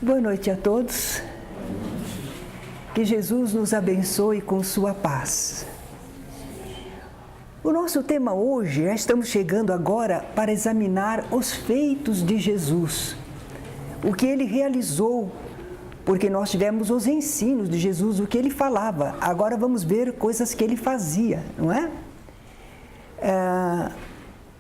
Boa noite a todos. Que Jesus nos abençoe com sua paz. O nosso tema hoje, já estamos chegando agora para examinar os feitos de Jesus. O que ele realizou, porque nós tivemos os ensinos de Jesus, o que ele falava. Agora vamos ver coisas que ele fazia, não é?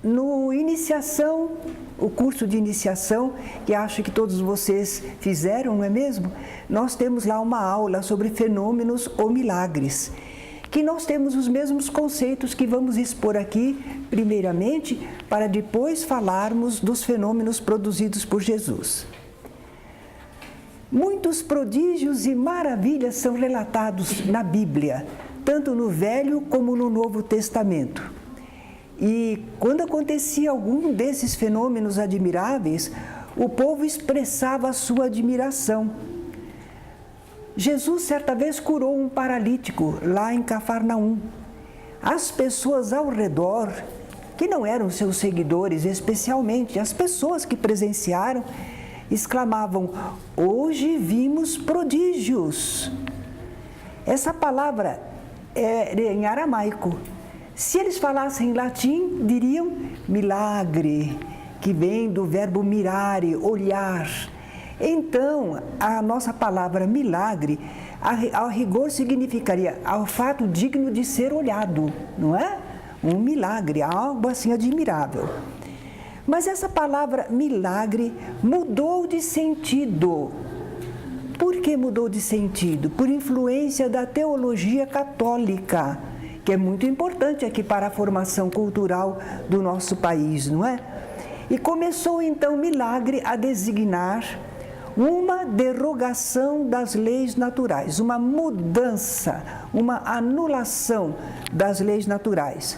No iniciação, o curso de iniciação, que acho que todos vocês fizeram, não é mesmo? Nós temos lá uma aula sobre fenômenos ou milagres, que nós temos os mesmos conceitos que vamos expor aqui, primeiramente, para depois falarmos dos fenômenos produzidos por Jesus. Muitos prodígios e maravilhas são relatados na Bíblia, tanto no Velho como no Novo Testamento. E quando acontecia algum desses fenômenos admiráveis, o povo expressava a sua admiração. Jesus certa vez curou um paralítico lá em Cafarnaum. As pessoas ao redor, que não eram seus seguidores, especialmente as pessoas que presenciaram, exclamavam: "Hoje vimos prodígios". Essa palavra é em aramaico. Se eles falassem em latim, diriam milagre, que vem do verbo mirare, olhar. Então, a nossa palavra milagre, ao rigor, significaria ao fato digno de ser olhado, não é? Um milagre, algo assim admirável. Mas essa palavra milagre mudou de sentido. Por que mudou de sentido? Por influência da teologia católica, que é muito importante aqui para a formação cultural do nosso país, não é? E começou então milagre a designar uma derogação das leis naturais, uma mudança, uma anulação das leis naturais,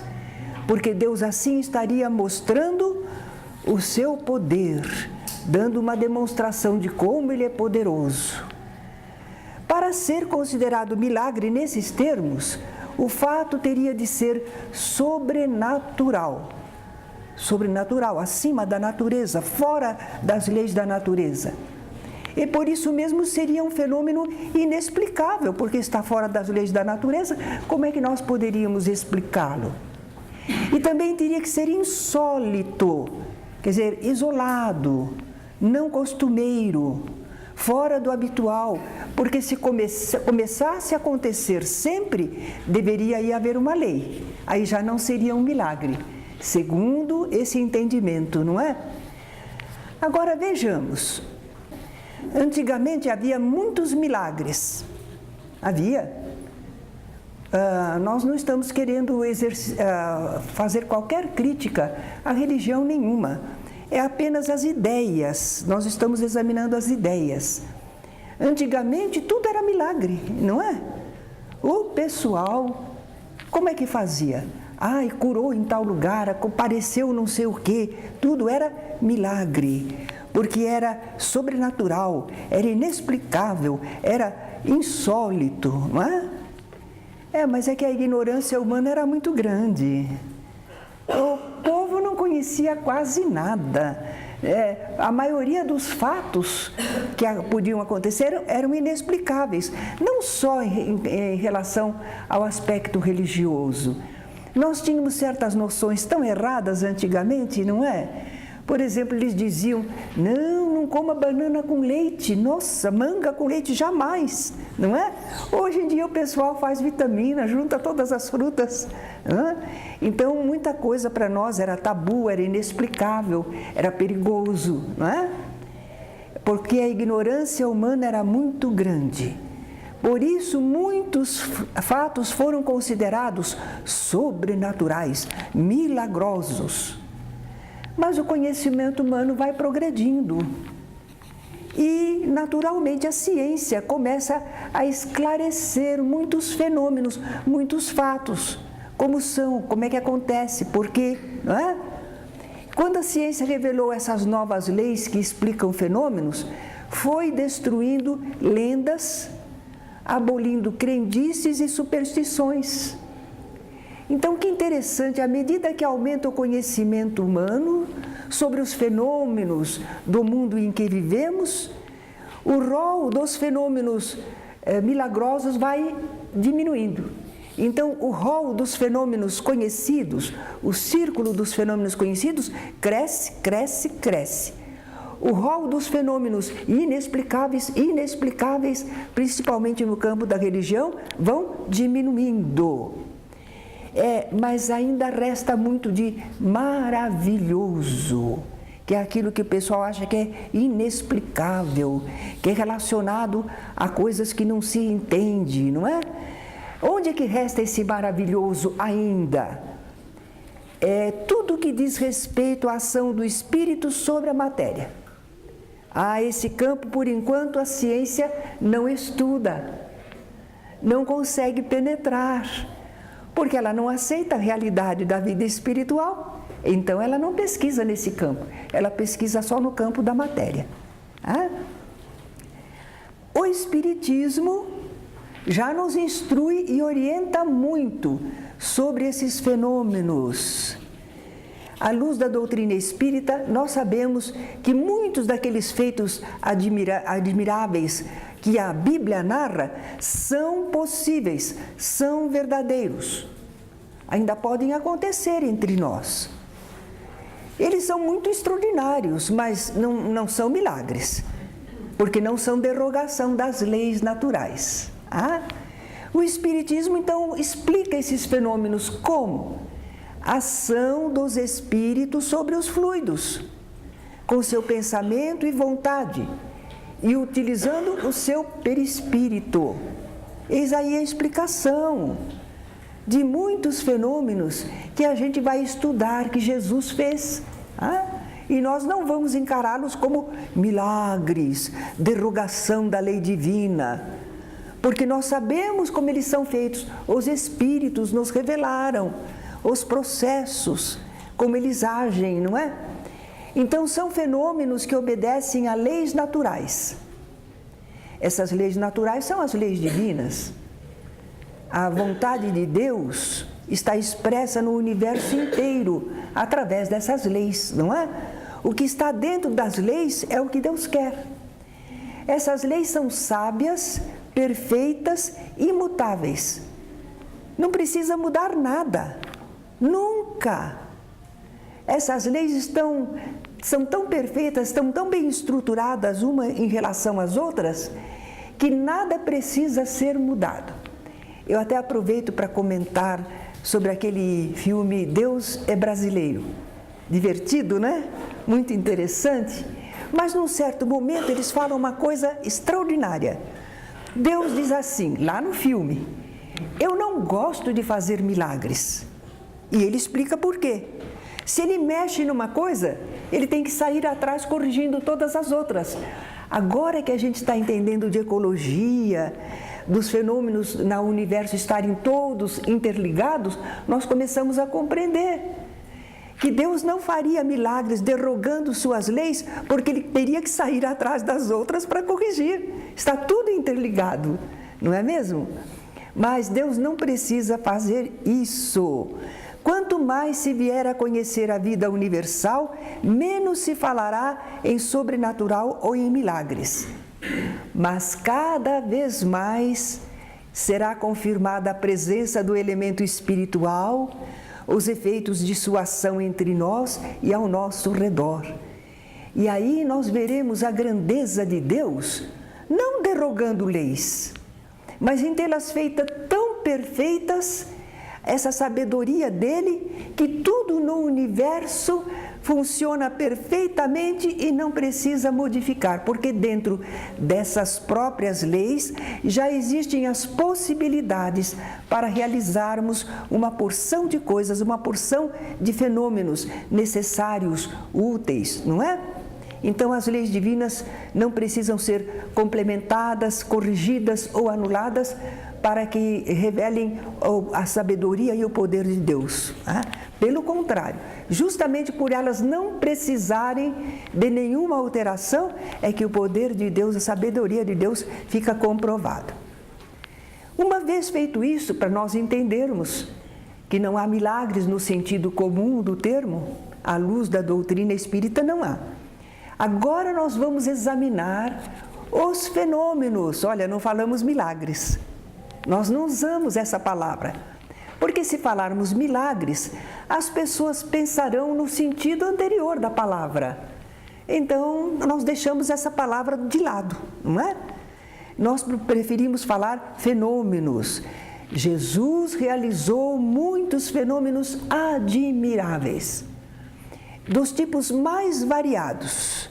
porque Deus assim estaria mostrando o seu poder, dando uma demonstração de como Ele é poderoso. Para ser considerado milagre nesses termos, o fato teria de ser sobrenatural, acima da natureza, fora das leis da natureza. E por isso mesmo seria um fenômeno inexplicável, porque está fora das leis da natureza, como é que nós poderíamos explicá-lo? E também teria que ser insólito, quer dizer, isolado, não costumeiro, fora do habitual, porque se começasse a acontecer sempre, deveria aí haver uma lei. Aí já não seria um milagre, segundo esse entendimento, não é? Agora vejamos. Antigamente havia muitos milagres. Havia. Nós não estamos querendo fazer qualquer crítica a religião nenhuma. É apenas as ideias, nós estamos examinando as ideias. Antigamente tudo era milagre, não é? O pessoal, como é que fazia? Ai, curou em tal lugar, apareceu não sei o quê, tudo era milagre, porque era sobrenatural, era inexplicável, era insólito, não é? Mas é que a ignorância humana era muito grande. O povo não conhecia quase nada. A maioria dos fatos que podiam acontecer eram inexplicáveis, não só em relação ao aspecto religioso. Nós tínhamos certas noções tão erradas antigamente, não é? Por exemplo, eles diziam: não coma banana com leite, nossa, manga com leite, jamais, não é? Hoje em dia o pessoal faz vitamina, junta todas as frutas, não é? Então muita coisa para nós era tabu, era inexplicável, era perigoso, não é? Porque a ignorância humana era muito grande. Por isso muitos fatos foram considerados sobrenaturais, milagrosos. Mas o conhecimento humano vai progredindo e, naturalmente, a ciência começa a esclarecer muitos fenômenos, muitos fatos, como são, como é que acontece, por quê, não é? Quando a ciência revelou essas novas leis que explicam fenômenos, foi destruindo lendas, abolindo crendices e superstições. Então, que interessante, à medida que aumenta o conhecimento humano sobre os fenômenos do mundo em que vivemos, o rol dos fenômenos milagrosos vai diminuindo. Então, o rol dos fenômenos conhecidos, o círculo dos fenômenos conhecidos, cresce, cresce, cresce. O rol dos fenômenos inexplicáveis, principalmente no campo da religião, vão diminuindo. Mas ainda resta muito de maravilhoso, que é aquilo que o pessoal acha que é inexplicável, que é relacionado a coisas que não se entende, não é? Onde é que resta esse maravilhoso ainda? É tudo que diz respeito à ação do Espírito sobre a matéria. Esse campo, por enquanto, a ciência não estuda, não consegue penetrar, porque ela não aceita a realidade da vida espiritual, então ela não pesquisa nesse campo, ela pesquisa só no campo da matéria. O Espiritismo já nos instrui e orienta muito sobre esses fenômenos. À luz da doutrina espírita, nós sabemos que muitos daqueles feitos admiráveis que a Bíblia narra são possíveis, são verdadeiros. Ainda podem acontecer entre nós. Eles são muito extraordinários, mas não são milagres, porque não são derogação das leis naturais. O Espiritismo, então, explica esses fenômenos como ação dos espíritos sobre os fluidos, com seu pensamento e vontade, e utilizando o seu perispírito. Eis aí a explicação de muitos fenômenos que a gente vai estudar, que Jesus fez. E nós não vamos encará-los como milagres, derogação da lei divina, porque nós sabemos como eles são feitos. Os Espíritos nos revelaram os processos, como eles agem, não é? Então, são fenômenos que obedecem a leis naturais. Essas leis naturais são as leis divinas. A vontade de Deus está expressa no universo inteiro, através dessas leis, não é? O que está dentro das leis é o que Deus quer. Essas leis são sábias, perfeitas, imutáveis. Não precisa mudar nada. Nunca! Essas leis são tão perfeitas, estão tão bem estruturadas uma em relação às outras, que nada precisa ser mudado. Eu até aproveito para comentar sobre aquele filme Deus é Brasileiro. Divertido, né? Muito interessante. Mas num certo momento eles falam uma coisa extraordinária. Deus diz assim, lá no filme: eu não gosto de fazer milagres. E ele explica por quê. Se ele mexe numa coisa, ele tem que sair atrás corrigindo todas as outras. Agora que a gente está entendendo de ecologia, dos fenômenos no universo estarem todos interligados, nós começamos a compreender que Deus não faria milagres derrogando suas leis, porque ele teria que sair atrás das outras para corrigir. Está tudo interligado, não é mesmo? Mas Deus não precisa fazer isso. Quanto mais se vier a conhecer a vida universal, menos se falará em sobrenatural ou em milagres. Mas cada vez mais será confirmada a presença do elemento espiritual, os efeitos de sua ação entre nós e ao nosso redor. E aí nós veremos a grandeza de Deus, não derrogando leis, mas em tê-las feitas tão perfeitas, essa sabedoria dele, que tudo no universo funciona perfeitamente e não precisa modificar, porque dentro dessas próprias leis já existem as possibilidades para realizarmos uma porção de coisas, uma porção de fenômenos necessários, úteis, não é? Então, as leis divinas não precisam ser complementadas, corrigidas ou anuladas para que revelem a sabedoria e o poder de Deus. Pelo contrário, justamente por elas não precisarem de nenhuma alteração, é que o poder de Deus, a sabedoria de Deus fica comprovado. Uma vez feito isso, para nós entendermos que não há milagres no sentido comum do termo, à luz da doutrina espírita não há. Agora nós vamos examinar os fenômenos. Olha, não falamos milagres. Nós não usamos essa palavra. Porque se falarmos milagres, as pessoas pensarão no sentido anterior da palavra. Então, nós deixamos essa palavra de lado, não é? Nós preferimos falar fenômenos. Jesus realizou muitos fenômenos admiráveis, dos tipos mais variados.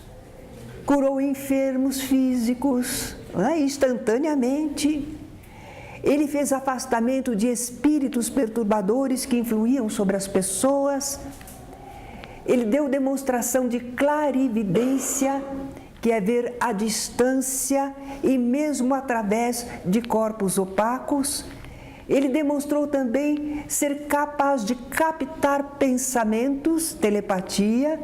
Curou enfermos físicos, instantaneamente. Ele fez afastamento de espíritos perturbadores que influíam sobre as pessoas. Ele deu demonstração de clarividência, que é ver à distância e mesmo através de corpos opacos. Ele demonstrou também ser capaz de captar pensamentos, telepatia.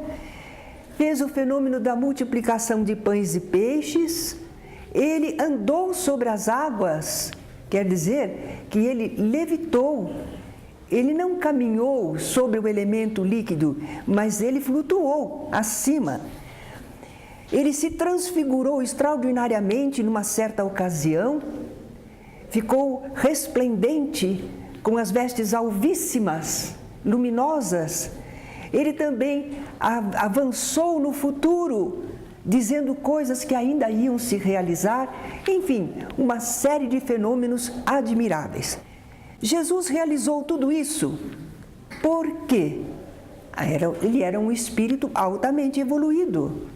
Fez o fenômeno da multiplicação de pães e peixes. Ele andou sobre as águas, quer dizer que ele levitou. Ele não caminhou sobre o elemento líquido, mas ele flutuou acima. Ele se transfigurou extraordinariamente numa certa ocasião, ficou resplendente, com as vestes alvíssimas, luminosas. Ele também avançou no futuro, dizendo coisas que ainda iam se realizar. Enfim, uma série de fenômenos admiráveis. Jesus realizou tudo isso porque ele era um espírito altamente evoluído.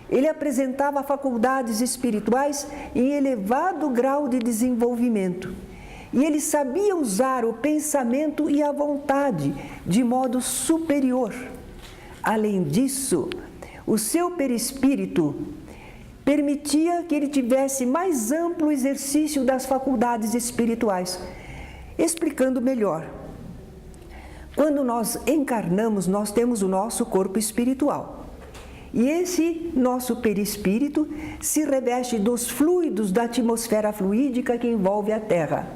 Ele apresentava faculdades espirituais em elevado grau de desenvolvimento. E ele sabia usar o pensamento e a vontade de modo superior. Além disso, o seu perispírito permitia que ele tivesse mais amplo exercício das faculdades espirituais. Explicando melhor, quando nós encarnamos, nós temos o nosso corpo espiritual. E esse nosso perispírito se reveste dos fluidos da atmosfera fluídica que envolve a Terra.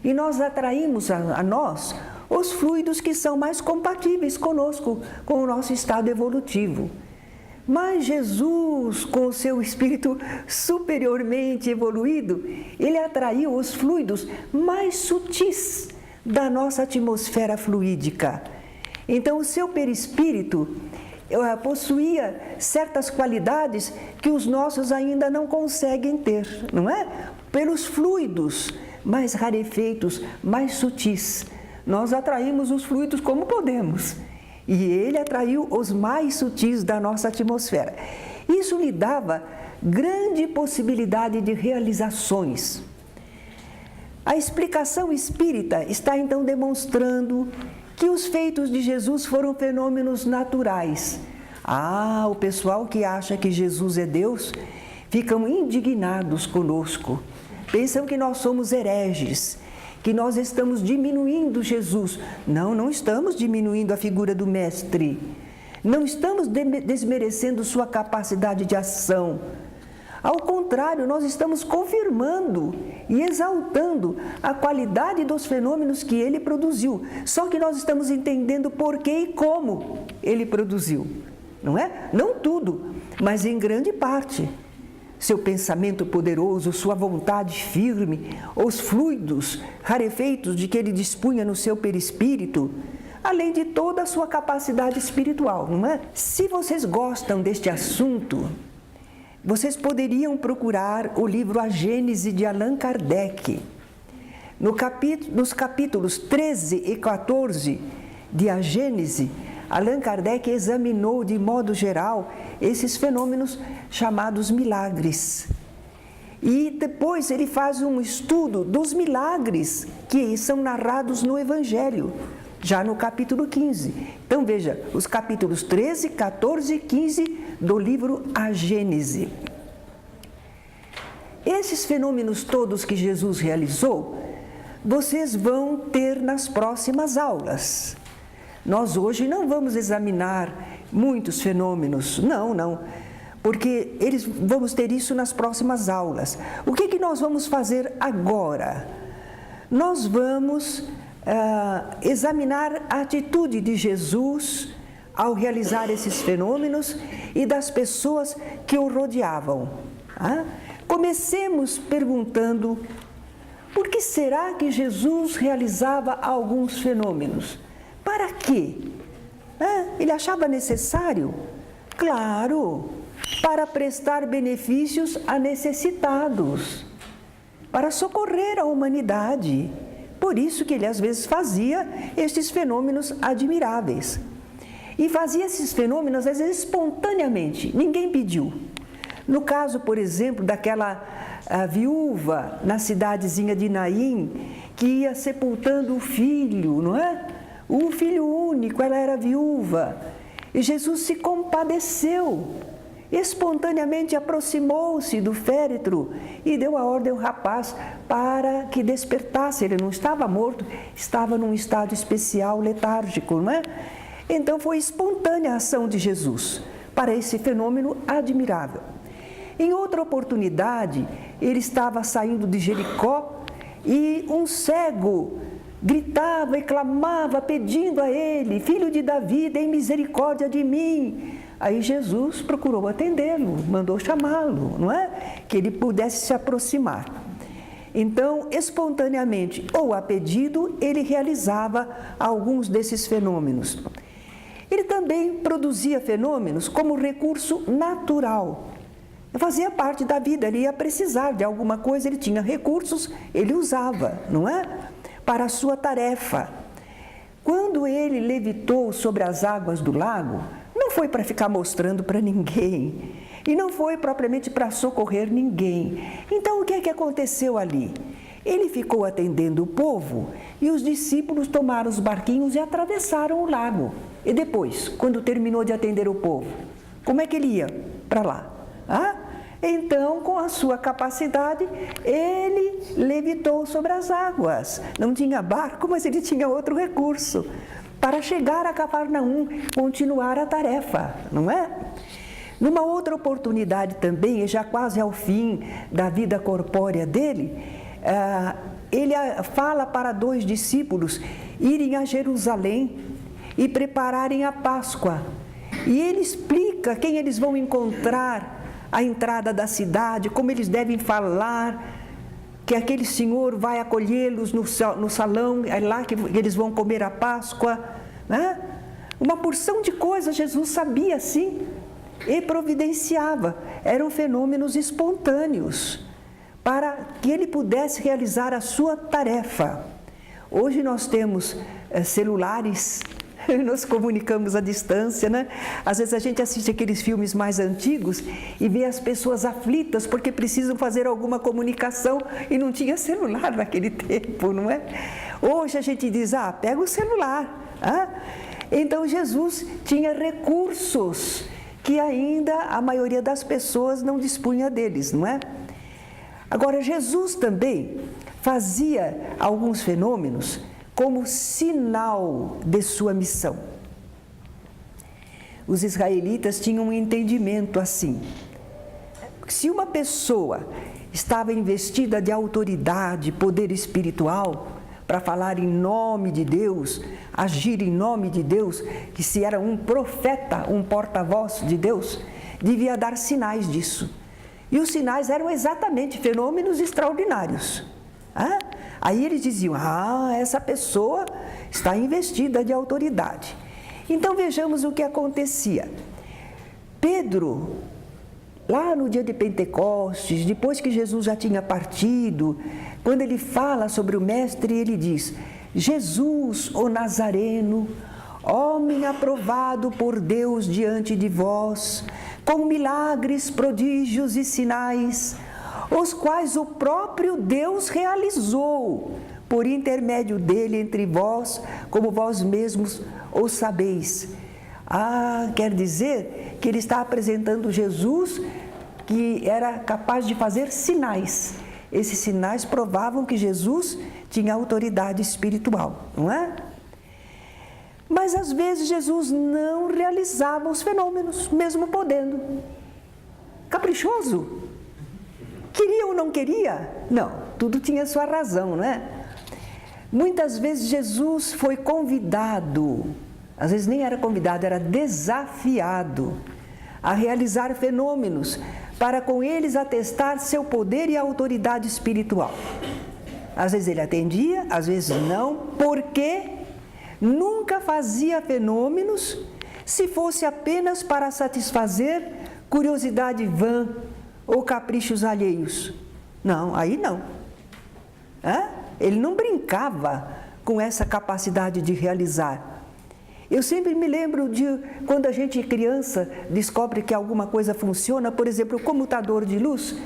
E nós atraímos a nós os fluidos que são mais compatíveis conosco, com o nosso estado evolutivo. Mas Jesus, com o seu espírito superiormente evoluído, ele atraiu os fluidos mais sutis da nossa atmosfera fluídica. Então, o seu perispírito possuía certas qualidades que os nossos ainda não conseguem ter, não é? Pelos fluidos mais rarefeitos, mais sutis. Nós atraímos os fluidos como podemos. E ele atraiu os mais sutis da nossa atmosfera. Isso lhe dava grande possibilidade de realizações. A explicação espírita está então demonstrando que os feitos de Jesus foram fenômenos naturais. O pessoal que acha que Jesus é Deus ficam indignados conosco. Pensam que nós somos hereges, que nós estamos diminuindo Jesus. Não estamos diminuindo a figura do Mestre. Não estamos desmerecendo sua capacidade de ação. Ao contrário, nós estamos confirmando e exaltando a qualidade dos fenômenos que ele produziu. Só que nós estamos entendendo por que e como ele produziu. Não é? Não tudo, mas em grande parte. Seu pensamento poderoso, sua vontade firme, os fluidos rarefeitos de que ele dispunha no seu perispírito, além de toda a sua capacidade espiritual, não é? Se vocês gostam deste assunto, vocês poderiam procurar o livro A Gênese de Allan Kardec. Nos capítulos 13 e 14 de A Gênese, Allan Kardec examinou de modo geral esses fenômenos chamados milagres. E depois ele faz um estudo dos milagres que são narrados no Evangelho, já no capítulo 15. Então veja, os capítulos 13, 14 e 15 do livro A Gênese. Esses fenômenos todos que Jesus realizou, vocês vão ter nas próximas aulas. Nós hoje não vamos examinar muitos fenômenos, não, porque vamos ter isso nas próximas aulas. O que nós vamos fazer agora? Nós vamos examinar a atitude de Jesus ao realizar esses fenômenos e das pessoas que o rodeavam. Comecemos perguntando: por que será que Jesus realizava alguns fenômenos? Para quê? Ele achava necessário? Claro, para prestar benefícios a necessitados, para socorrer a humanidade. Por isso que ele às vezes fazia estes fenômenos admiráveis. E fazia esses fenômenos às vezes espontaneamente, ninguém pediu. No caso, por exemplo, daquela viúva na cidadezinha de Naim, que ia sepultando o filho, não é? O filho único, ela era viúva. E Jesus se compadeceu, espontaneamente aproximou-se do féretro e deu a ordem ao rapaz para que despertasse. Ele não estava morto, estava num estado especial, letárgico, não é? Então foi espontânea a ação de Jesus para esse fenômeno admirável. Em outra oportunidade, ele estava saindo de Jericó e um cego gritava e clamava, pedindo a ele: filho de Davi, tem misericórdia de mim. Aí Jesus procurou atendê-lo, mandou chamá-lo, não é? Que ele pudesse se aproximar. Então, espontaneamente ou a pedido, ele realizava alguns desses fenômenos. Ele também produzia fenômenos como recurso natural. Fazia parte da vida, ele ia precisar de alguma coisa, ele tinha recursos, ele usava, não é? Para a sua tarefa. Quando ele levitou sobre as águas do lago, não foi para ficar mostrando para ninguém, e não foi propriamente para socorrer ninguém. Então, o que é que aconteceu ali? Ele ficou atendendo o povo e os discípulos tomaram os barquinhos e atravessaram o lago. E depois, quando terminou de atender o povo, como é que ele ia para lá? Então, com a sua capacidade, ele levitou sobre as águas. Não tinha barco, mas ele tinha outro recurso para chegar a Cafarnaum, continuar a tarefa, não é? Numa outra oportunidade também, já quase ao fim da vida corpórea dele, ele fala para 2 discípulos irem a Jerusalém e prepararem a Páscoa. E ele explica quem eles vão encontrar à entrada da cidade, como eles devem falar, que aquele senhor vai acolhê-los no salão, é lá que eles vão comer a Páscoa, né? Uma porção de coisas Jesus sabia sim e providenciava. Eram fenômenos espontâneos para que ele pudesse realizar a sua tarefa. Hoje nós temos celulares, nos comunicamos à distância, né? Às vezes a gente assiste aqueles filmes mais antigos e vê as pessoas aflitas porque precisam fazer alguma comunicação e não tinha celular naquele tempo, não é? Hoje a gente diz: pega o celular. Então Jesus tinha recursos que ainda a maioria das pessoas não dispunha deles, não é? Agora, Jesus também fazia alguns fenômenos como sinal de sua missão. Os israelitas tinham um entendimento assim: se uma pessoa estava investida de autoridade, poder espiritual, para falar em nome de Deus, agir em nome de Deus, que se era um profeta, um porta-voz de Deus, devia dar sinais disso. E os sinais eram exatamente fenômenos extraordinários. Aí eles diziam: essa pessoa está investida de autoridade. Então vejamos o que acontecia. Pedro, lá no dia de Pentecostes, depois que Jesus já tinha partido, quando ele fala sobre o Mestre, ele diz: Jesus, o Nazareno, homem aprovado por Deus diante de vós, com milagres, prodígios e sinais, os quais o próprio Deus realizou, por intermédio dele entre vós, como vós mesmos o sabeis. Quer dizer que ele está apresentando Jesus, que era capaz de fazer sinais. Esses sinais provavam que Jesus tinha autoridade espiritual, não é? Mas às vezes Jesus não realizava os fenômenos, mesmo podendo. Caprichoso? Queria ou não queria? Não, tudo tinha sua razão, não é? Muitas vezes Jesus foi convidado, às vezes nem era convidado, era desafiado a realizar fenômenos para com eles atestar seu poder e autoridade espiritual. Às vezes ele atendia, às vezes não, porque nunca fazia fenômenos se fosse apenas para satisfazer curiosidade vã ou caprichos alheios. Não, aí não. Ele não brincava com essa capacidade de realizar. Eu sempre me lembro de quando a gente, criança, descobre que alguma coisa funciona, por exemplo, o comutador de luz,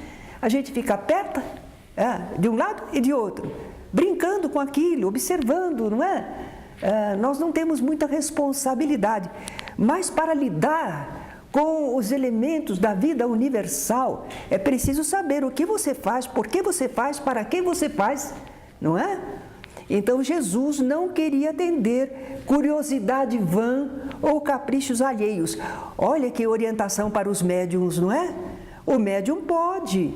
a gente fica perto, de um lado e de outro, brincando com aquilo, observando, não é? Nós não temos muita responsabilidade, mas para lidar com os elementos da vida universal, é preciso saber o que você faz, por que você faz, para quem você faz, não é? Então Jesus não queria atender curiosidade vã ou caprichos alheios. Olha que orientação para os médiuns, não é? O médium pode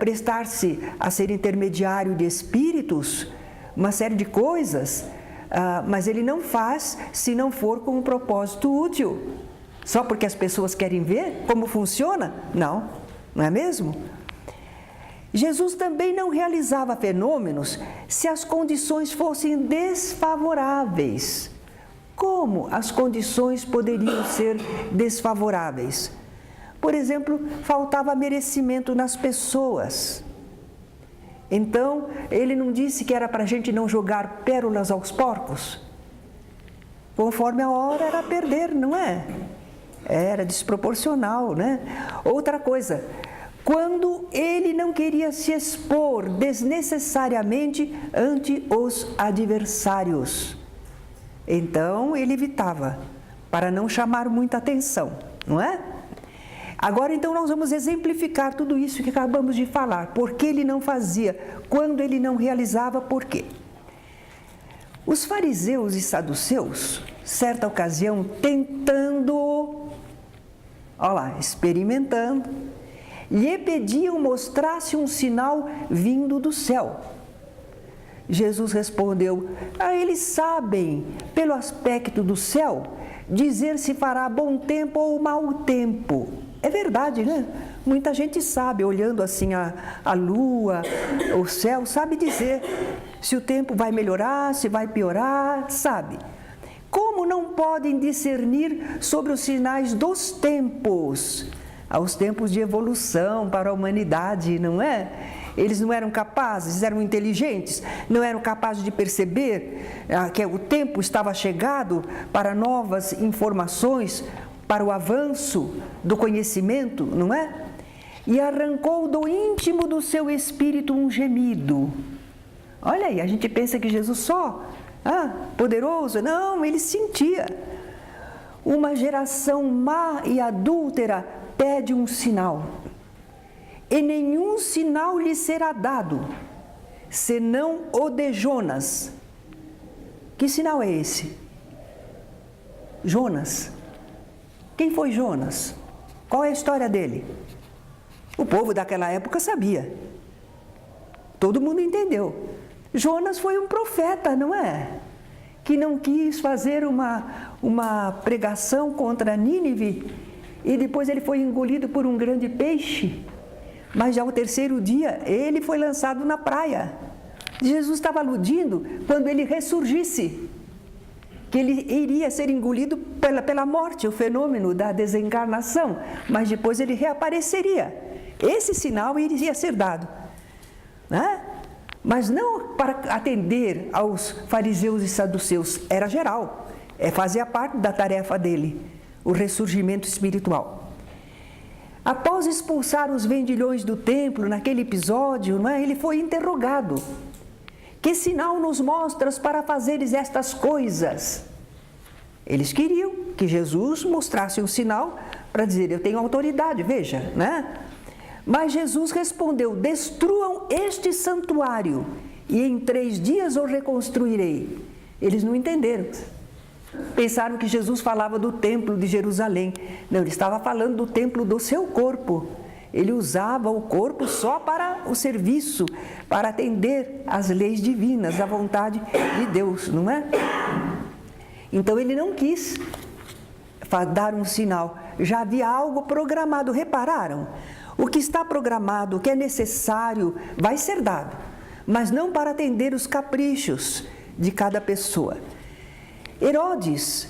prestar-se a ser intermediário de espíritos, uma série de coisas, mas ele não faz se não for com um propósito útil. Só porque as pessoas querem ver como funciona? Não, não é mesmo? Jesus também não realizava fenômenos se as condições fossem desfavoráveis. Como as condições poderiam ser desfavoráveis? Por exemplo, faltava merecimento nas pessoas. Então, ele não disse que era para a gente não jogar pérolas aos porcos? Conforme a hora era perder, não é? Era desproporcional, né? Outra coisa, quando ele não queria se expor desnecessariamente ante os adversários. Então, ele evitava, para não chamar muita atenção, não é? Agora, então, nós vamos exemplificar tudo isso que acabamos de falar. Por que ele não fazia? Quando ele não realizava, por quê? Os fariseus e saduceus, certa ocasião, experimentando, lhe pediam mostrasse um sinal vindo do céu. Jesus respondeu: eles sabem, pelo aspecto do céu, dizer se fará bom tempo ou mau tempo. É verdade, né? Muita gente sabe, olhando assim a lua, o céu, sabe dizer se o tempo vai melhorar, se vai piorar, sabe. Como não podem discernir sobre os sinais dos tempos? Aos tempos de evolução para a humanidade, não é? Eles não eram capazes, eram inteligentes, não eram capazes de perceber que o tempo estava chegado para novas informações, para o avanço do conhecimento, não é? E arrancou do íntimo do seu espírito um gemido. Olha aí, a gente pensa que Jesus só, poderoso, não, ele sentia. Uma geração má e adúltera pede um sinal, e nenhum sinal lhe será dado, senão o de Jonas. Que sinal é esse? Jonas. Quem foi Jonas? Qual é a história dele? O povo daquela época sabia. Todo mundo entendeu. Jonas foi um profeta, não é? Que não quis fazer uma pregação contra Nínive e depois ele foi engolido por um grande peixe. Mas já ao terceiro dia, ele foi lançado na praia. Jesus estava aludindo quando ele ressurgisse, que ele iria ser engolido pela morte, o fenômeno da desencarnação, mas depois ele reapareceria. Esse sinal iria ser dado, né? Mas não para atender aos fariseus e saduceus, era geral, fazia parte da tarefa dele, o ressurgimento espiritual. Após expulsar os vendilhões do templo, naquele episódio, não é? Ele foi interrogado. Que sinal nos mostras para fazeres estas coisas? Eles queriam que Jesus mostrasse um sinal para dizer, eu tenho autoridade, veja, né? Mas Jesus respondeu, destruam este santuário e em 3 dias o reconstruirei. Eles não entenderam. Pensaram que Jesus falava do templo de Jerusalém. Não, ele estava falando do templo do seu corpo. Ele usava o corpo só para o serviço, para atender às leis divinas, à vontade de Deus, não é? Então ele não quis dar um sinal. Já havia algo programado, repararam? O que está programado, o que é necessário, vai ser dado, mas não para atender os caprichos de cada pessoa. Herodes,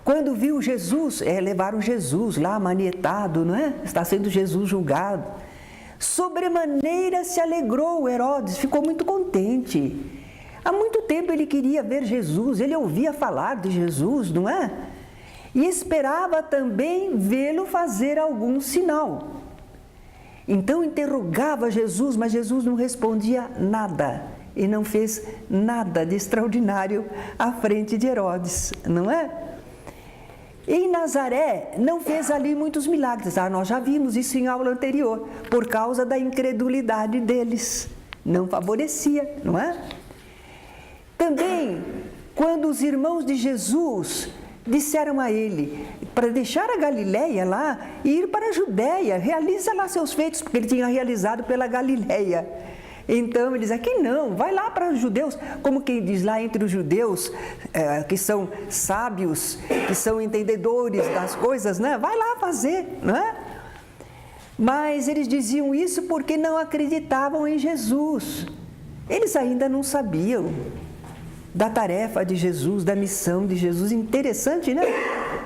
quando viu Jesus, levaram Jesus lá manietado, não é? Está sendo Jesus julgado. Sobremaneira se alegrou Herodes, ficou muito contente. Há muito tempo ele queria ver Jesus, ele ouvia falar de Jesus, não é? E esperava também vê-lo fazer algum sinal. Então interrogava Jesus, mas Jesus não respondia nada e não fez nada de extraordinário à frente de Herodes, não é? Em Nazaré não fez ali muitos milagres. Nós já vimos isso em aula anterior, por causa da incredulidade deles. Não favorecia, não é? Também, quando os irmãos de Jesus disseram a ele para deixar a Galileia lá e ir para a Judéia, realiza lá seus feitos, porque ele tinha realizado pela Galileia. Então ele diz, aqui não, vai lá para os judeus, como quem diz lá entre os judeus, que são sábios, que são entendedores das coisas, né? Vai lá fazer, não é? Mas eles diziam isso porque não acreditavam em Jesus. Eles ainda não sabiam da tarefa de Jesus, da missão de Jesus. Interessante, né?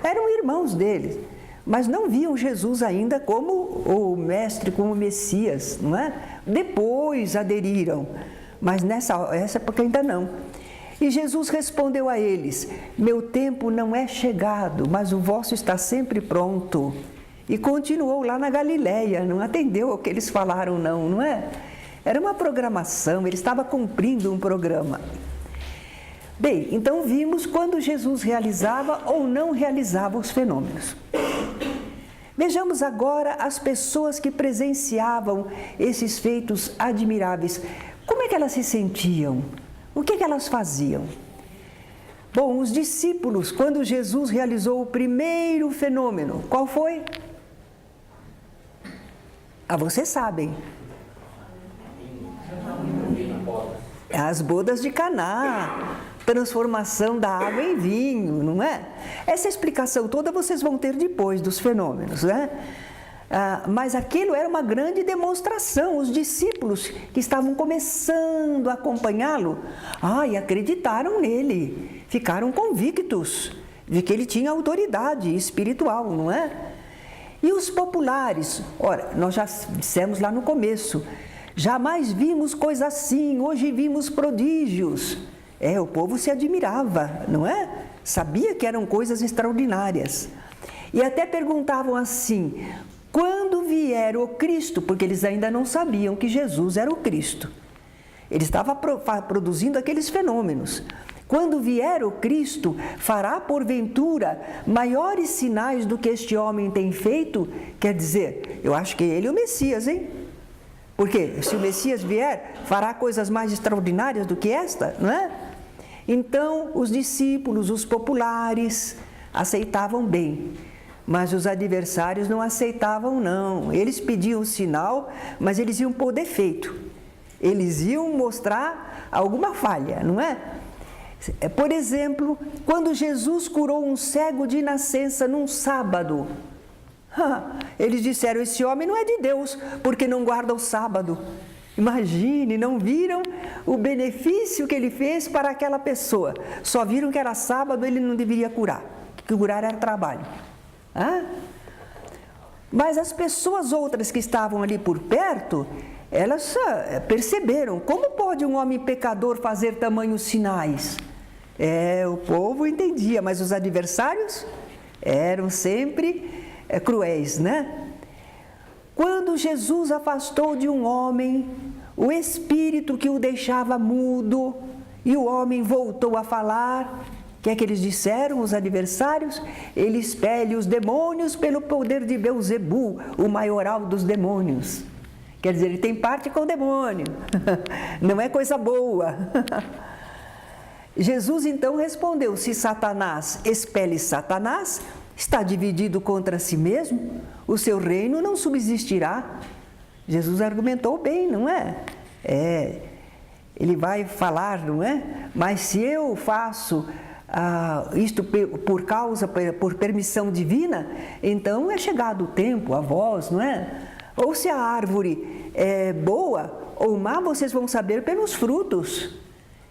Eram irmãos deles, mas não viam Jesus ainda como o mestre, como o Messias, não é? Depois aderiram, mas nessa época ainda não. E Jesus respondeu a eles, meu tempo não é chegado, mas o vosso está sempre pronto. E continuou lá na Galileia, não atendeu ao que eles falaram não é? Era uma programação, ele estava cumprindo um programa. Bem, então vimos quando Jesus realizava ou não realizava os fenômenos. Vejamos agora as pessoas que presenciavam esses feitos admiráveis. Como é que elas se sentiam? O que elas faziam? Bom, os discípulos, quando Jesus realizou o primeiro fenômeno, qual foi? Vocês sabem. As bodas de Caná. Transformação da água em vinho, não é? Essa explicação toda vocês vão ter depois dos fenômenos, né? Mas aquilo era uma grande demonstração. Os discípulos que estavam começando a acompanhá-lo, e acreditaram nele, ficaram convictos de que ele tinha autoridade espiritual, não é? E os populares, ora, nós já dissemos lá no começo, jamais vimos coisa assim, hoje vimos prodígios. O povo se admirava, não é? Sabia que eram coisas extraordinárias. E até perguntavam assim, quando vier o Cristo? Porque eles ainda não sabiam que Jesus era o Cristo. Ele estava produzindo aqueles fenômenos. Quando vier o Cristo, fará porventura maiores sinais do que este homem tem feito? Quer dizer, eu acho que ele é o Messias, hein? Porque se o Messias vier, fará coisas mais extraordinárias do que esta, não é? Então, os discípulos, os populares, aceitavam bem, mas os adversários não aceitavam, não. Eles pediam o sinal, mas eles iam pôr defeito. Eles iam mostrar alguma falha, não é? Por exemplo, quando Jesus curou um cego de nascença num sábado, eles disseram, esse homem não é de Deus, porque não guarda o sábado. Imagine, não viram o benefício que ele fez para aquela pessoa. Só viram que era sábado, ele não deveria curar, que curar era trabalho. Mas as pessoas outras que estavam ali por perto, elas perceberam, como pode um homem pecador fazer tamanhos sinais? O povo entendia, mas os adversários eram sempre cruéis, né? Quando Jesus afastou de um homem o espírito que o deixava mudo e o homem voltou a falar, o que é que eles disseram, os adversários? Ele expele os demônios pelo poder de Belzebu, o maioral dos demônios. Quer dizer, ele tem parte com o demônio, não é coisa boa. Jesus então respondeu, se Satanás expele Satanás, está dividido contra si mesmo, o seu reino não subsistirá. Jesus argumentou bem, não é? Ele vai falar, não é? Mas se eu faço isto por permissão divina, então é chegado o tempo, a vós, não é? Ou se a árvore é boa ou má, vocês vão saber pelos frutos.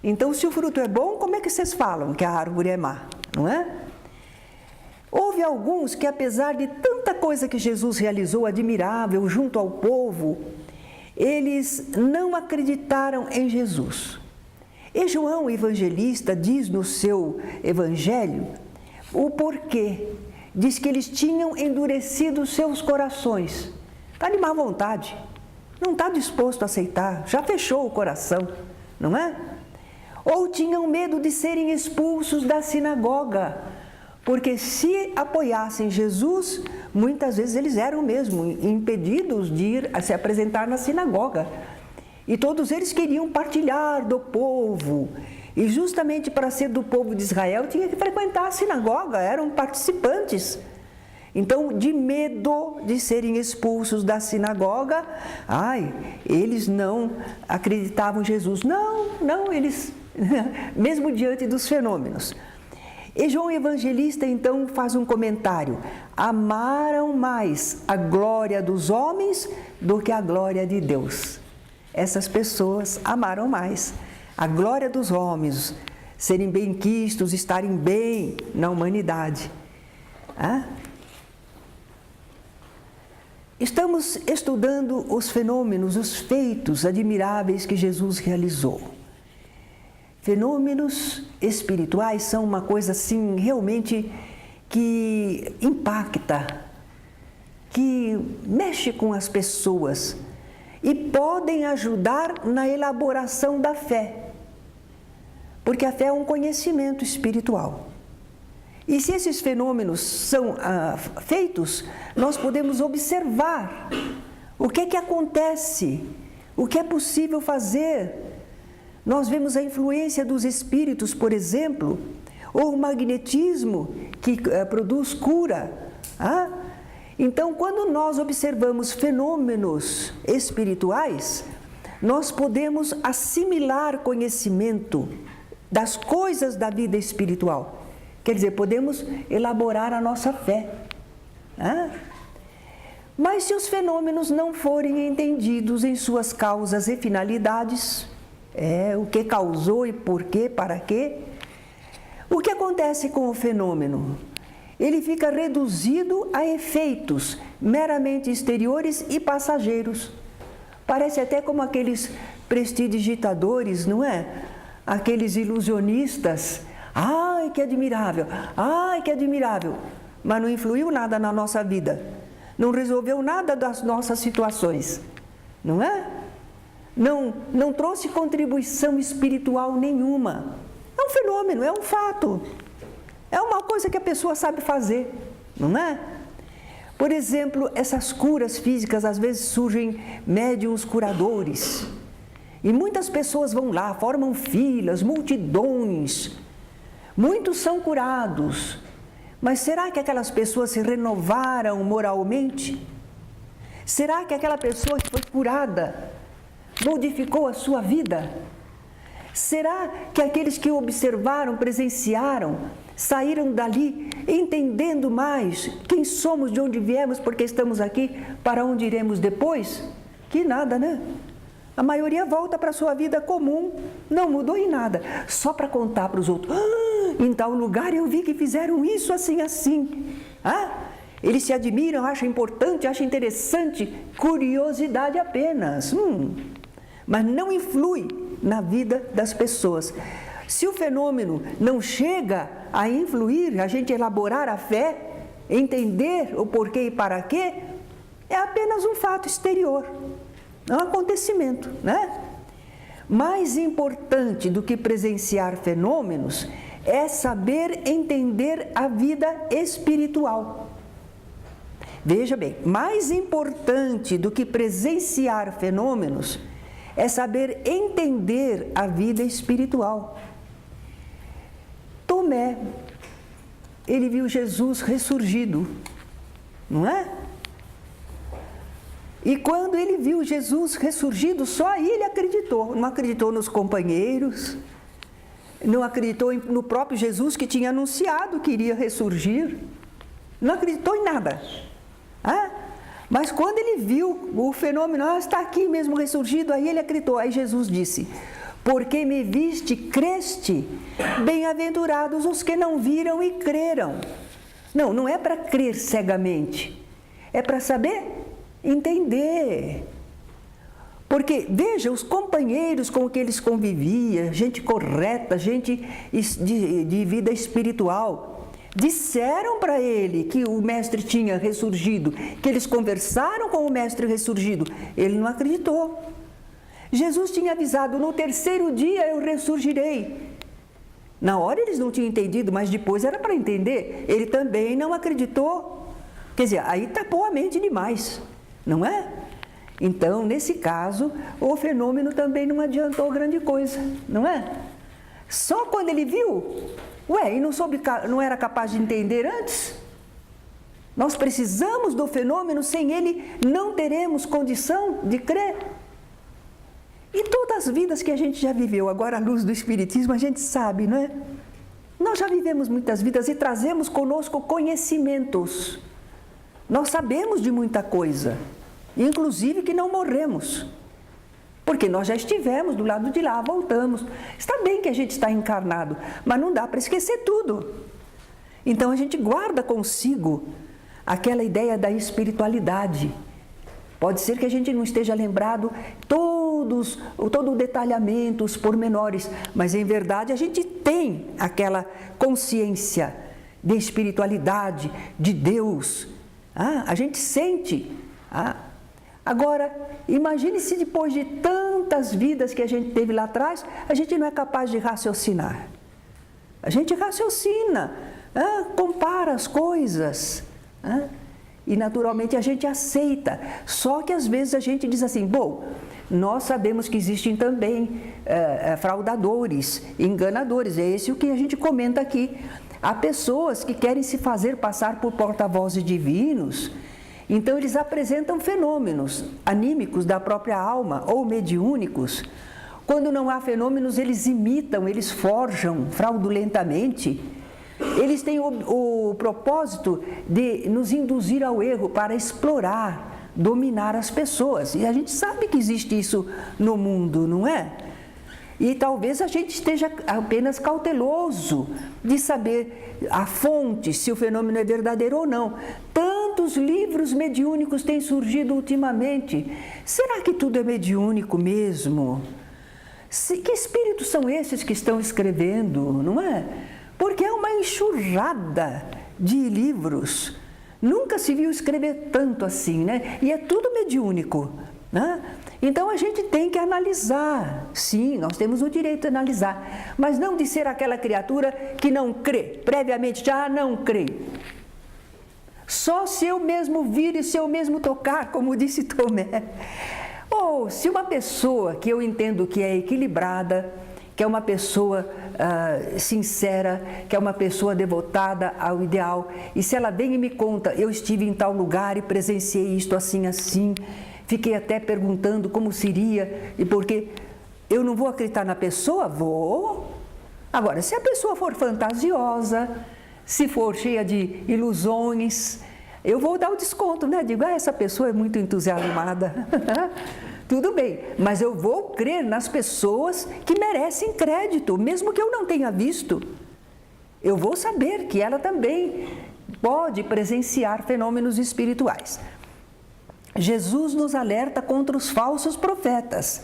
Então, se o fruto é bom, como é que vocês falam que a árvore é má, não é? Houve alguns que, apesar de tanta coisa que Jesus realizou admirável junto ao povo, eles não acreditaram em Jesus. E João, o evangelista, diz no seu evangelho o porquê. Diz que eles tinham endurecido seus corações. Está de má vontade, não está disposto a aceitar, já fechou o coração, não é? Ou tinham medo de serem expulsos da sinagoga, porque se apoiassem Jesus, muitas vezes eles eram mesmo impedidos de ir a se apresentar na sinagoga. E todos eles queriam partilhar do povo. E justamente para ser do povo de Israel, tinha que frequentar a sinagoga, eram participantes. Então, de medo de serem expulsos da sinagoga, eles não acreditavam em Jesus. Não, eles, mesmo diante dos fenômenos. E João Evangelista, então, faz um comentário. Amaram mais a glória dos homens do que a glória de Deus. Essas pessoas amaram mais a glória dos homens, serem bem-quistos, estarem bem na humanidade. Estamos estudando os fenômenos, os feitos admiráveis que Jesus realizou. Fenômenos espirituais são uma coisa assim realmente que impacta, que mexe com as pessoas e podem ajudar na elaboração da fé, porque a fé é um conhecimento espiritual. E se esses fenômenos são feitos, nós podemos observar o que é que acontece, o que é possível fazer. Nós vemos a influência dos espíritos, por exemplo, ou o magnetismo que produz cura. Então, quando nós observamos fenômenos espirituais, nós podemos assimilar conhecimento das coisas da vida espiritual. Quer dizer, podemos elaborar a nossa fé. Mas se os fenômenos não forem entendidos em suas causas e finalidades, o que causou e por quê, para quê, o que acontece com o fenômeno? Ele fica reduzido a efeitos meramente exteriores e passageiros. Parece até como aqueles prestidigitadores, não é? Aqueles ilusionistas. Ai, que admirável! Ai, que admirável! Mas não influiu nada na nossa vida. Não resolveu nada das nossas situações. Não é? Não trouxe contribuição espiritual nenhuma. É um fenômeno, é um fato. É uma coisa que a pessoa sabe fazer, não é? Por exemplo, essas curas físicas, às vezes surgem médiuns curadores. E muitas pessoas vão lá, formam filas, multidões. Muitos são curados. Mas será que aquelas pessoas se renovaram moralmente? Será que aquela pessoa que foi curada modificou a sua vida? Será que aqueles que observaram, presenciaram, saíram dali entendendo mais quem somos, de onde viemos, porque estamos aqui, para onde iremos depois? Que nada, né? A maioria volta para a sua vida comum, não mudou em nada, só para contar para os outros. Em tal lugar eu vi que fizeram isso assim, assim. Eles se admiram, acham importante, acham interessante, curiosidade apenas. Mas não influi na vida das pessoas. Se o fenômeno não chega a influir, a gente elaborar a fé, entender o porquê e para quê, é apenas um fato exterior, é um acontecimento, né? Mais importante do que presenciar fenômenos é saber entender a vida espiritual. Veja bem, mais importante do que presenciar fenômenos é saber entender a vida espiritual. Tomé, ele viu Jesus ressurgido, não é? E quando ele viu Jesus ressurgido, só aí ele acreditou. Não acreditou nos companheiros, não acreditou no próprio Jesus que tinha anunciado que iria ressurgir, não acreditou em nada. Mas quando ele viu o fenômeno, está aqui mesmo ressurgido, aí ele acreditou. Aí Jesus disse: porque me viste, creste, bem-aventurados os que não viram e creram. Não, não é para crer cegamente, é para saber entender. Porque, veja, os companheiros com que eles conviviam, gente correta, gente de vida espiritual, disseram para ele que o mestre tinha ressurgido, que eles conversaram com o mestre ressurgido. Ele não acreditou. Jesus tinha avisado: no terceiro dia eu ressurgirei. Na hora eles não tinham entendido, mas depois era para entender. Ele também não acreditou. Quer dizer, aí tapou a mente demais, não é? Então, nesse caso, o fenômeno também não adiantou grande coisa, não é? Só quando ele viu, e não era capaz de entender antes? Nós precisamos do fenômeno, sem ele não teremos condição de crer. E todas as vidas que a gente já viveu, agora à luz do Espiritismo, a gente sabe, não é? Nós já vivemos muitas vidas e trazemos conosco conhecimentos. Nós sabemos de muita coisa, inclusive que não morremos, porque nós já estivemos do lado de lá, voltamos. Está bem que a gente está encarnado, mas não dá para esquecer tudo. Então a gente guarda consigo aquela ideia da espiritualidade. Pode ser que a gente não esteja lembrado todo o detalhamento, os pormenores, mas em verdade a gente tem aquela consciência de espiritualidade, de Deus. A gente sente. Agora, imagine se depois de tantas vidas que a gente teve lá atrás, a gente não é capaz de raciocinar. A gente raciocina, compara as coisas, e naturalmente a gente aceita. Só que às vezes a gente diz assim: bom, nós sabemos que existem também fraudadores, enganadores. É esse o que a gente comenta aqui. Há pessoas que querem se fazer passar por porta-vozes divinos. Então eles apresentam fenômenos anímicos da própria alma ou mediúnicos. Quando não há fenômenos, eles imitam, eles forjam fraudulentamente. Eles têm o propósito de nos induzir ao erro para explorar, dominar as pessoas. E a gente sabe que existe isso no mundo, não é? E talvez a gente esteja apenas cauteloso de saber a fonte, se o fenômeno é verdadeiro ou não. Tantos livros mediúnicos têm surgido ultimamente. Será que tudo é mediúnico mesmo? Que espíritos são esses que estão escrevendo, não é? Porque é uma enxurrada de livros. Nunca se viu escrever tanto assim, né? E é tudo mediúnico, né? Então a gente tem que analisar. Sim, nós temos o direito de analisar, mas não de ser aquela criatura que não crê, previamente já não crê. Só se eu mesmo vir e se eu mesmo tocar, como disse Tomé. Ou se uma pessoa que eu entendo que é equilibrada, que é uma pessoa sincera, que é uma pessoa devotada ao ideal, e se ela vem e me conta: eu estive em tal lugar e presenciei isto assim, assim, fiquei até perguntando como seria, e porque eu não vou acreditar na pessoa? Vou. Agora, se a pessoa for fantasiosa, se for cheia de ilusões, eu vou dar o desconto, né? Digo: essa pessoa é muito entusiasmada. Tudo bem, mas eu vou crer nas pessoas que merecem crédito, mesmo que eu não tenha visto. Eu vou saber que ela também pode presenciar fenômenos espirituais. Jesus nos alerta contra os falsos profetas.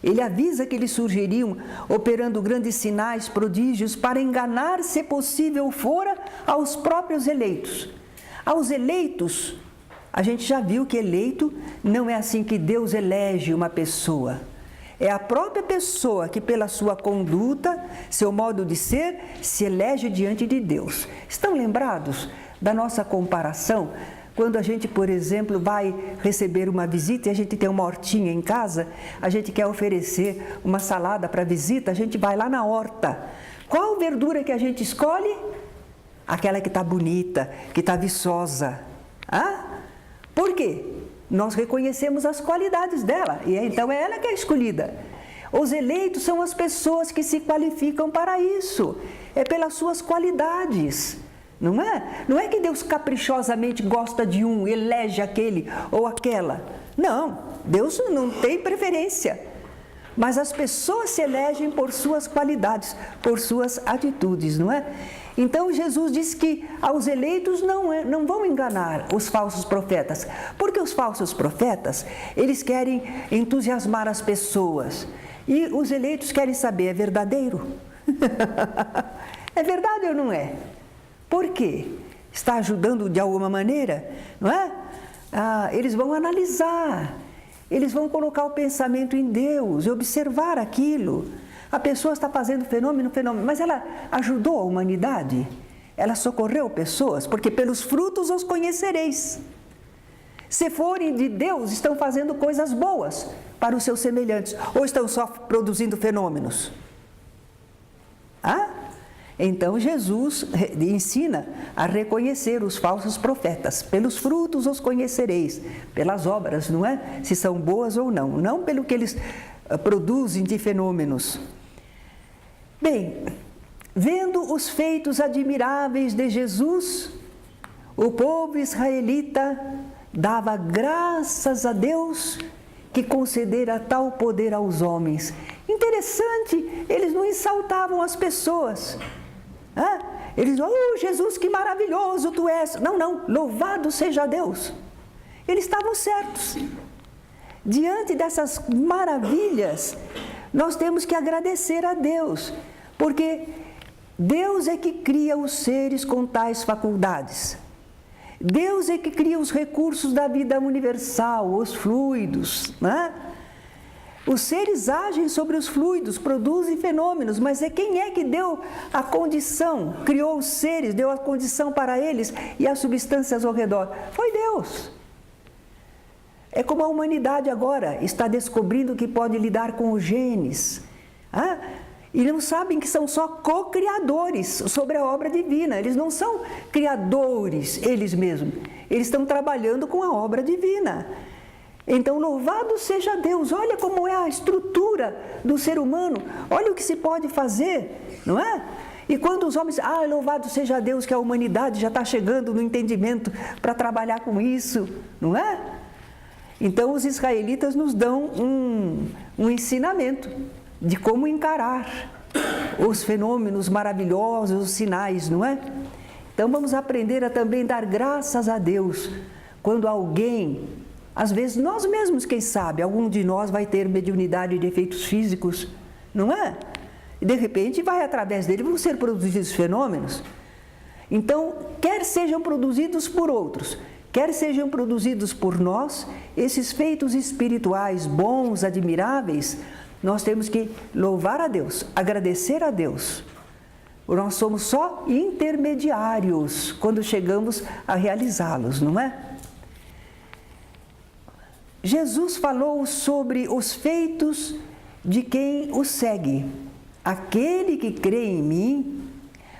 Ele avisa que eles surgiriam operando grandes sinais, prodígios, para enganar, se possível fora, aos próprios eleitos. Aos eleitos, a gente já viu que eleito não é assim que Deus elege uma pessoa. É a própria pessoa que, pela sua conduta, seu modo de ser, se elege diante de Deus. Estão lembrados da nossa comparação? Quando a gente, por exemplo, vai receber uma visita e a gente tem uma hortinha em casa, a gente quer oferecer uma salada para a visita, a gente vai lá na horta. Qual verdura que a gente escolhe? Aquela que está bonita, que está viçosa. Por quê? Nós reconhecemos as qualidades dela, e então é ela que é escolhida. Os eleitos são as pessoas que se qualificam para isso, é pelas suas qualidades. não é? Não é que Deus caprichosamente gosta de um, elege aquele ou aquela. Não, Deus não tem preferência. Mas as pessoas se elegem por suas qualidades, por suas atitudes, não é? Então Jesus disse que aos eleitos não vão enganar os falsos profetas, porque os falsos profetas, eles querem entusiasmar as pessoas. E os eleitos querem saber, é verdadeiro? É verdade ou não é? Por quê? Está ajudando de alguma maneira? Não é? Eles vão analisar, eles vão colocar o pensamento em Deus e observar aquilo. A pessoa está fazendo fenômeno, mas ela ajudou a humanidade? Ela socorreu pessoas? Porque pelos frutos os conhecereis. Se forem de Deus, estão fazendo coisas boas para os seus semelhantes, ou estão só produzindo fenômenos? Então Jesus ensina a reconhecer os falsos profetas. Pelos frutos os conhecereis, pelas obras, não é? Se são boas ou não, não pelo que eles produzem de fenômenos. Bem, vendo os feitos admiráveis de Jesus, o povo israelita dava graças a Deus que concedera tal poder aos homens. Interessante, eles não insultavam as pessoas. Eles diziam, Jesus, que maravilhoso tu és. Não, louvado seja Deus. Eles estavam certos. Diante dessas maravilhas, nós temos que agradecer a Deus, porque Deus é que cria os seres com tais faculdades. Deus é que cria os recursos da vida universal, os fluidos, né? Os seres agem sobre os fluidos, produzem fenômenos, mas quem é que deu a condição, criou os seres, deu a condição para eles e as substâncias ao redor? Foi Deus. É como a humanidade agora está descobrindo que pode lidar com os genes. E não sabem que são só co-criadores sobre a obra divina. Eles não são criadores, eles mesmos. Eles estão trabalhando com a obra divina. Então, louvado seja Deus. Olha como é a estrutura do ser humano. Olha o que se pode fazer, não é? E quando os homens... louvado seja Deus que a humanidade já está chegando no entendimento para trabalhar com isso, não é? Então, os israelitas nos dão um ensinamento de como encarar os fenômenos maravilhosos, os sinais, não é? Então, vamos aprender a também dar graças a Deus quando alguém, às vezes nós mesmos, quem sabe, algum de nós vai ter mediunidade de efeitos físicos, não é? E de repente vai através dele, vão ser produzidos fenômenos. Então, quer sejam produzidos por outros, quer sejam produzidos por nós, esses feitos espirituais bons, admiráveis, nós temos que louvar a Deus, agradecer a Deus. Nós somos só intermediários quando chegamos a realizá-los, não é? Jesus falou sobre os feitos de quem o segue. Aquele que crê em mim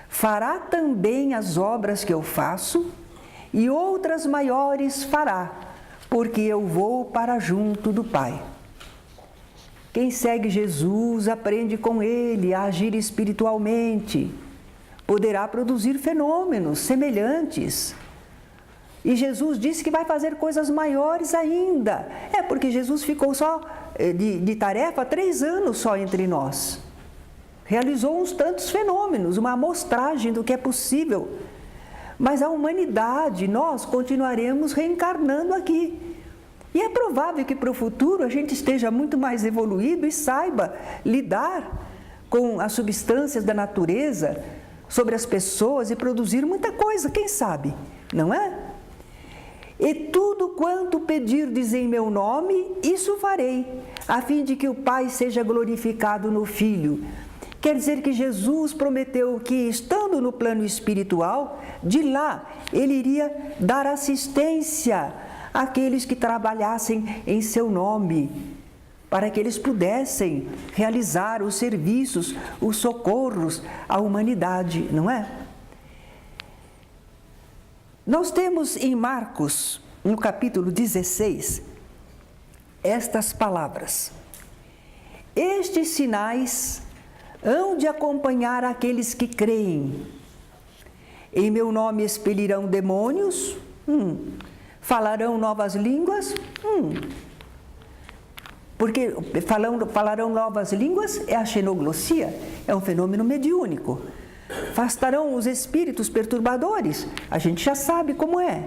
fará também as obras que eu faço e outras maiores fará, porque eu vou para junto do Pai. Quem segue Jesus aprende com Ele a agir espiritualmente, poderá produzir fenômenos semelhantes. E Jesus disse que vai fazer coisas maiores ainda. Porque Jesus ficou só de tarefa 3 anos só entre nós. Realizou uns tantos fenômenos, uma amostragem do que é possível. Mas a humanidade, nós continuaremos reencarnando aqui. E é provável que para o futuro a gente esteja muito mais evoluído e saiba lidar com as substâncias da natureza, sobre as pessoas e produzir muita coisa, quem sabe, não é? E tudo quanto pedirdes em meu nome, isso farei, a fim de que o Pai seja glorificado no Filho. Quer dizer que Jesus prometeu que, estando no plano espiritual, de lá Ele iria dar assistência àqueles que trabalhassem em seu nome, para que eles pudessem realizar os serviços, os socorros à humanidade, não é? Nós temos em Marcos, no capítulo 16, estas palavras: estes sinais hão de acompanhar aqueles que creem. Em meu nome expelirão demônios? Falarão novas línguas? Porque falarão novas línguas é a xenoglossia, é um fenômeno mediúnico. Afastarão os espíritos perturbadores, a gente já sabe como é.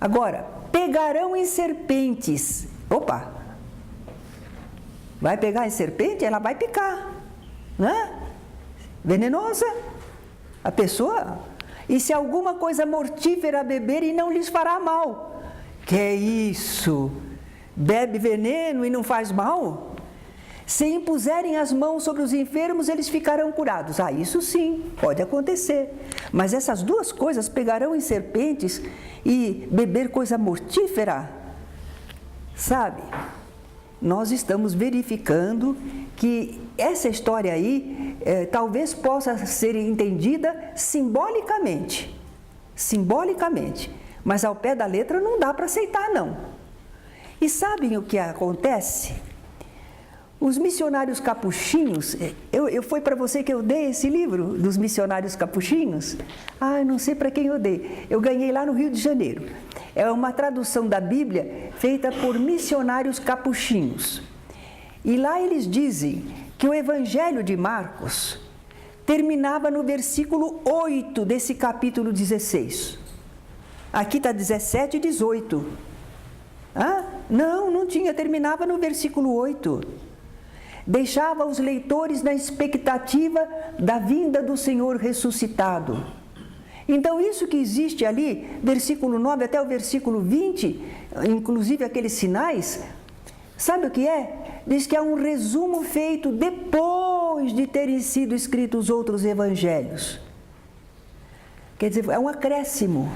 Agora, pegarão em serpentes. Opa! Vai pegar em serpente? Ela vai picar, né? Venenosa. A pessoa... E se alguma coisa mortífera beber e não lhes fará mal? Que é isso? Bebe veneno e não faz mal? Se impuserem as mãos sobre os enfermos, eles ficarão curados. Ah, isso sim, pode acontecer. Mas essas duas coisas, pegarão em serpentes e beber coisa mortífera, sabe? Nós estamos verificando que essa história aí talvez possa ser entendida simbolicamente. Simbolicamente. Mas ao pé da letra não dá para aceitar, não. E sabem o que acontece? Os missionários capuchinhos, foi para você que eu dei esse livro dos missionários capuchinhos? Ah, eu não sei para quem eu dei. Eu ganhei lá no Rio de Janeiro. É uma tradução da Bíblia feita por missionários capuchinhos. E lá eles dizem que o Evangelho de Marcos terminava no versículo 8 desse capítulo 16. Aqui está 17 e 18. Ah, não tinha, terminava no versículo 8. Deixava os leitores na expectativa da vinda do Senhor ressuscitado. Então, isso que existe ali, versículo 9 até o versículo 20, inclusive aqueles sinais, sabe o que é? Diz que é um resumo feito depois de terem sido escritos os outros evangelhos. Quer dizer, é um acréscimo.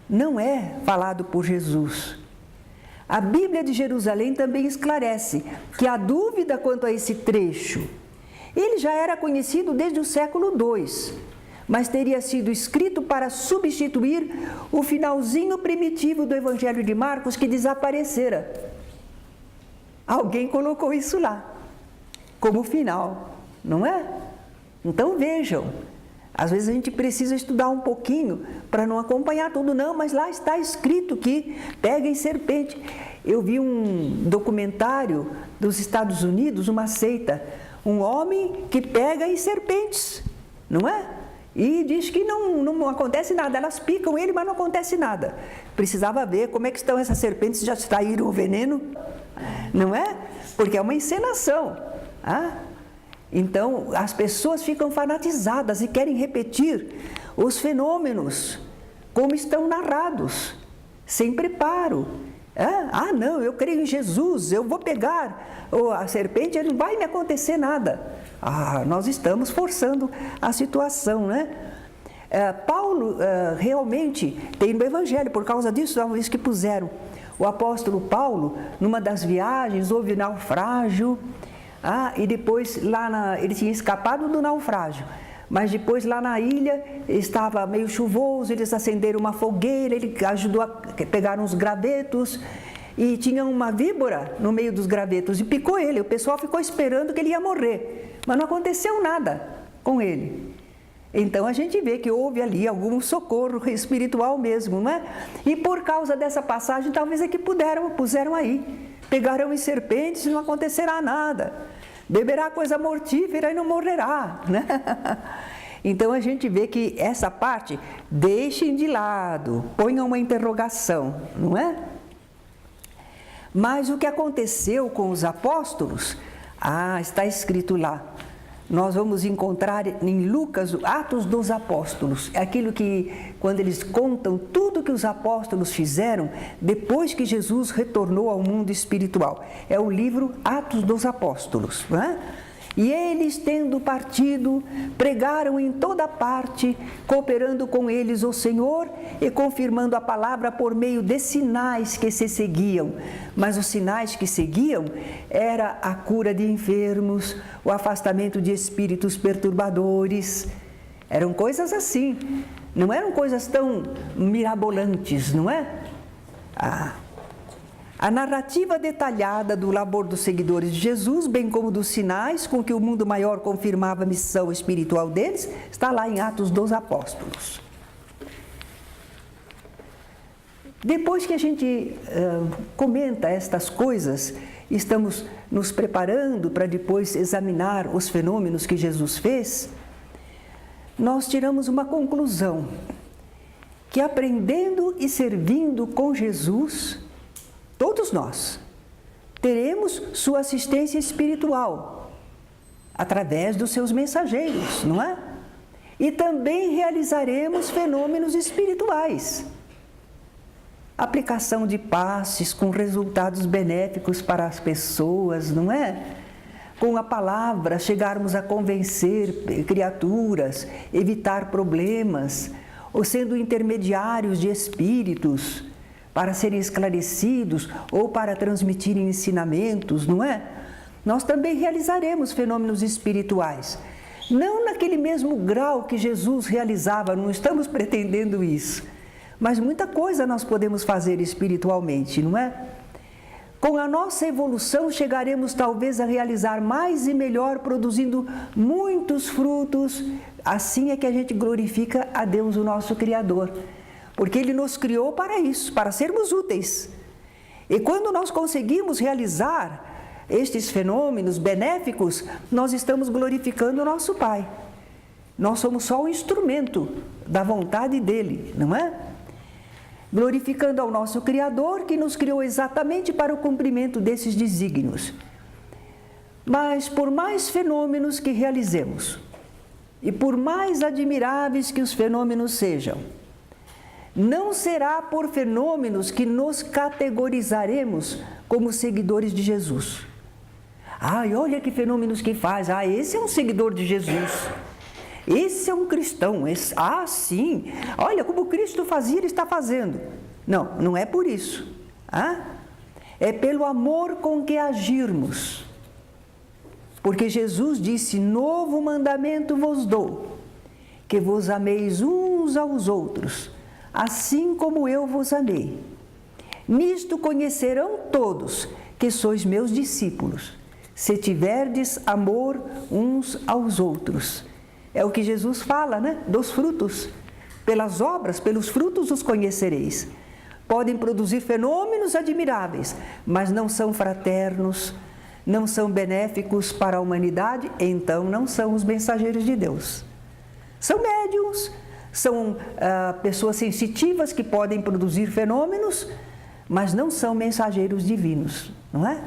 Não é falado por Jesus. A Bíblia de Jerusalém também esclarece que a dúvida quanto a esse trecho, ele já era conhecido desde o século II, mas teria sido escrito para substituir o finalzinho primitivo do Evangelho de Marcos que desaparecera. Alguém colocou isso lá, como final, não é? Então vejam, às vezes a gente precisa estudar um pouquinho para não acompanhar tudo, não, mas lá está escrito que pega em serpente. Eu vi um documentário dos Estados Unidos, uma seita, um homem que pega em serpentes, não é? E diz que não acontece nada, elas picam ele, mas não acontece nada. Precisava ver como é que estão essas serpentes, já extraíram o veneno, não é? Porque é uma encenação. Então, as pessoas ficam fanatizadas e querem repetir os fenômenos como estão narrados, sem preparo. Não, eu creio em Jesus, eu vou pegar a serpente, não vai me acontecer nada. Nós estamos forçando a situação, né? Paulo realmente tem no Evangelho, por causa disso, talvez que puseram. O apóstolo Paulo, numa das viagens, houve naufrágio, e depois ele tinha escapado do naufrágio, mas depois lá na ilha estava meio chuvoso, eles acenderam uma fogueira, ele ajudou a pegar uns gravetos e tinha uma víbora no meio dos gravetos e picou ele. O pessoal ficou esperando que ele ia morrer, mas não aconteceu nada com ele. Então a gente vê que houve ali algum socorro espiritual mesmo, não é? E por causa dessa passagem, talvez é que puseram aí. Pegarão em serpentes e não acontecerá nada. Beberá coisa mortífera e não morrerá, né? Então a gente vê que essa parte, deixem de lado, ponham uma interrogação, não é? Mas o que aconteceu com os apóstolos? Está escrito lá. Nós vamos encontrar em Lucas, Atos dos Apóstolos, aquilo que, quando eles contam tudo que os apóstolos fizeram depois que Jesus retornou ao mundo espiritual. É o livro Atos dos Apóstolos, não é? E eles, tendo partido, pregaram em toda parte, cooperando com eles o Senhor e confirmando a palavra por meio de sinais que se seguiam. Mas os sinais que seguiam era a cura de enfermos, o afastamento de espíritos perturbadores. Eram coisas assim, não eram coisas tão mirabolantes, não é? A narrativa detalhada do labor dos seguidores de Jesus, bem como dos sinais com que o mundo maior confirmava a missão espiritual deles, está lá em Atos dos Apóstolos. Depois que a gente comenta estas coisas, estamos nos preparando para depois examinar os fenômenos que Jesus fez, nós tiramos uma conclusão, que aprendendo e servindo com Jesus, todos nós teremos sua assistência espiritual, através dos seus mensageiros, não é? E também realizaremos fenômenos espirituais. Aplicação de passes com resultados benéficos para as pessoas, não é? Com a palavra chegarmos a convencer criaturas, evitar problemas, ou sendo intermediários de espíritos para serem esclarecidos ou para transmitirem ensinamentos, não é? Nós também realizaremos fenômenos espirituais. Não naquele mesmo grau que Jesus realizava, não estamos pretendendo isso. Mas muita coisa nós podemos fazer espiritualmente, não é? Com a nossa evolução, chegaremos talvez a realizar mais e melhor, produzindo muitos frutos. Assim é que a gente glorifica a Deus, o nosso Criador. Porque Ele nos criou para isso, para sermos úteis. E quando nós conseguimos realizar estes fenômenos benéficos, nós estamos glorificando o nosso Pai. Nós somos só um instrumento da vontade dEle, não é? Glorificando ao nosso Criador, que nos criou exatamente para o cumprimento desses desígnios. Mas por mais fenômenos que realizemos, e por mais admiráveis que os fenômenos sejam, não será por fenômenos que nos categorizaremos como seguidores de Jesus. Ai, olha que fenômenos que faz. Ah, esse é um seguidor de Jesus. Esse é um cristão. Sim. Olha, como Cristo fazia, ele está fazendo. Não, não é por isso. É pelo amor com que agirmos. Porque Jesus disse: novo mandamento vos dou, que vos ameis uns aos outros, assim como eu vos amei. Nisto conhecerão todos que sois meus discípulos, se tiverdes amor uns aos outros. É o que Jesus fala, né? Dos frutos. Pelas obras, pelos frutos os conhecereis. Podem produzir fenômenos admiráveis, mas não são fraternos, não são benéficos para a humanidade, então não são os mensageiros de Deus. São médiuns, são pessoas sensitivas que podem produzir fenômenos, mas não são mensageiros divinos, não é?